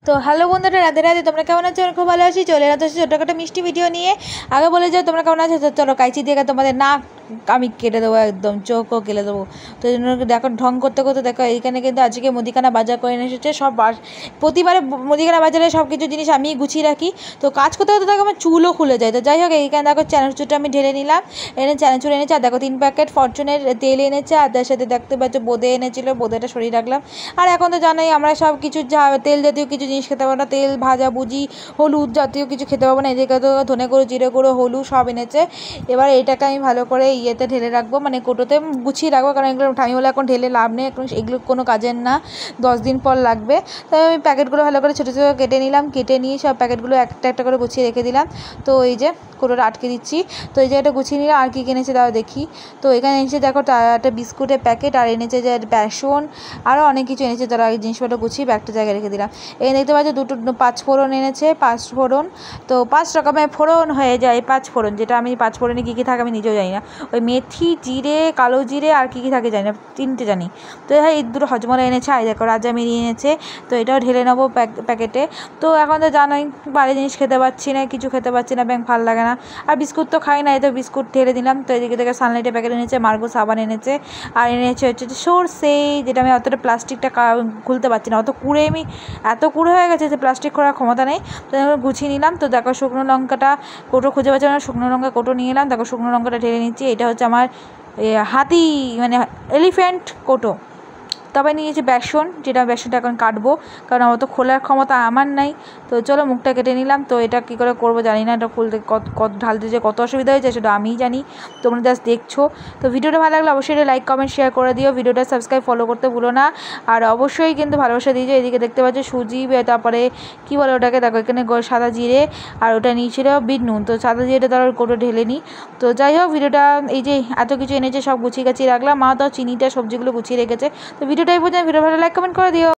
তো হ্যালো বন্ধুরা, রাধে রাধে। তোমরা কেমন আছো? খুব ভালো আছি। চলে এলাম ছোট্টখাটো মিষ্টি ভিডিও নিয়ে। আগে বলে যাও তোমরা কেমন আছো। তো চলো কাইচি দিয়ে তোমাদের নাক আমি কেটে দেবো, একদম চোখও কেটে দেবো। তো এই জন্য দেখো ঢং করতে করতে দেখো এইখানে কিন্তু আজকে মুদিখানা বাজার করে নিয়ে এসেছে সব। প্রতিবারে মুদিখানা বাজারে সব কিছু জিনিস আমি গুছিয়ে রাখি। তো কাজ করতে করতে দেখো আমার চুলও খুলে যায়। তো যাই হোক, এইখানে দেখো চানাচুরটা আমি ঢেলে নিলাম। এনে চানাচুর এনেছে, আর দেখো 3 প্যাকেট ফরচুনের তেল এনেছে, আর তার সাথে দেখতে পাচ্ছ বোঁদে এনেছিলো, বোঁদেটা সরিয়ে রাখলাম। আর এখন তো জানোই আমরা সব কিছু তেল জাতীয় কিছু জিনিস খেতে পারবো না, তেল ভাজা ভুজি হলুদ জাতীয় কিছু খেতে পারবো না। এদিকে তো ধনে গুঁড়ো জিরে গুঁড়ো হলুদ সব এনেছে। এবার এটাকে আমি ভালো করে ইয়েতে ঢেলে রাখবো, মানে কোটোতে গুছিয়ে রাখবো, কারণ এগুলো আমি হলে এখন ঢেলে লাভ নেই, এখন এগুলো কোনো কাজের না, 10 দিন পর লাগবে। তাই আমি প্যাকেটগুলো ভালো করে ছোটো ছোটো কেটে নিলাম, কেটে নিয়ে সব প্যাকেটগুলো একটা একটা করে গুছিয়ে রেখে দিলাম। তো এই যে কোটোটা আটকে দিচ্ছি। তো এই যে এটা গুছিয়ে নিলাম। আর কী কিনেছে তাও দেখি। তো এখানে এনেছে দেখো একটা বিস্কুটের প্যাকেট, আর এনেছে যে বেসন, আরও অনেক কিছু এনেছে। তারা এই জিনিসপত্র গুছিয়ে একটা জায়গায় রেখে দিলাম। এখানে দেখতে পাচ্ছ 2টো 5 ফোড়ন এনেছে, 5 ফোড়ন। তো 5 রকমের ফোড়ন হয়ে যায়, 5 ফোড়ন, যেটা আমি 5 ফোড়নে কী কী থাকে আমি নিজেও জানি না। ওই মেথি, জিরে, কালো জিরে আর কী কী থাকে জানি না, 3টে জানি। তো হ্যাঁ, এই 2টো হজমলা এনেছে। আর দেখো রাজামিরি এনেছে। তো এটাও ঢেলে নেবো প্যাকেটে। তো এখন তো জানোই বাইরে জিনিস খেতে পাচ্ছি না, কিছু খেতে পাচ্ছি না, ব্যাং ভালো লাগে না। আর বিস্কুট তো খাই না, এই তো বিস্কুট ঢেলে দিলাম। তো এদিকে থেকে সানলাইটের প্যাকেট এনেছে, মার্গো সাবান এনেছে, আর এনেছে হচ্ছে সরষে, যেটা আমি অতটা প্লাস্টিকটা খুলতে পারছি না, এত কুড়ে হয়ে গেছে যে প্লাস্টিক করার ক্ষমতা নেই। তো গুছিয়ে নিলাম। তো দেখো শুকনো লঙ্কাটা কোটো খুঁজে পাচ্ছি না, শুকনো লঙ্কা কোটো নিয়ে এলাম। দেখো শুকনো লঙ্কাটা ঢেলে নিচ্ছি। এটা হচ্ছে আমার হাতি, মানে এলিফ্যান্ট কোটো। তবে নিয়েছি বেসন, যেটা বেসনটা এখন কাটবো, কারণ অত খোলার ক্ষমতা আমার নাই। তো চলো মুখটা কেটে নিলাম। তো এটা কী করে করবো জানি না, এটা খুলতে কত ঢালতে যে কত অসুবিধা হয়েছে সেটা আমিই জানি, তোমরা জাস্ট দেখছো। তো ভিডিওটা ভালো লাগলে অবশ্যই লাইক কমেন্ট শেয়ার করে দিও, ভিডিওটা সাবস্ক্রাইব ফলো করতে ভুলো না। আর অবশ্যই কিন্তু ভালোবাসা দিয়েছো। এদিকে দেখতে পাচ্ছ সুজি, তারপরে কী বলে ওটাকে, দেখো এখানে সাদা জিরে, আর ওটা নিয়েছিল বিট নুন। তো সাদা জিরেটা তার কোটো ঢেলে নিই। তো যাই হোক, ভিডিওটা এই যে এত কিছু এনেছে সব গুছিয়ে গাছিয়ে রাখলাম। মা তো চিনিটা সবজিগুলো গুছিয়ে রেখেছে। তো ভিডিওটা এই পর্যন্ত। ভিডিও ভালো লাইক কমেন্ট করে দিও।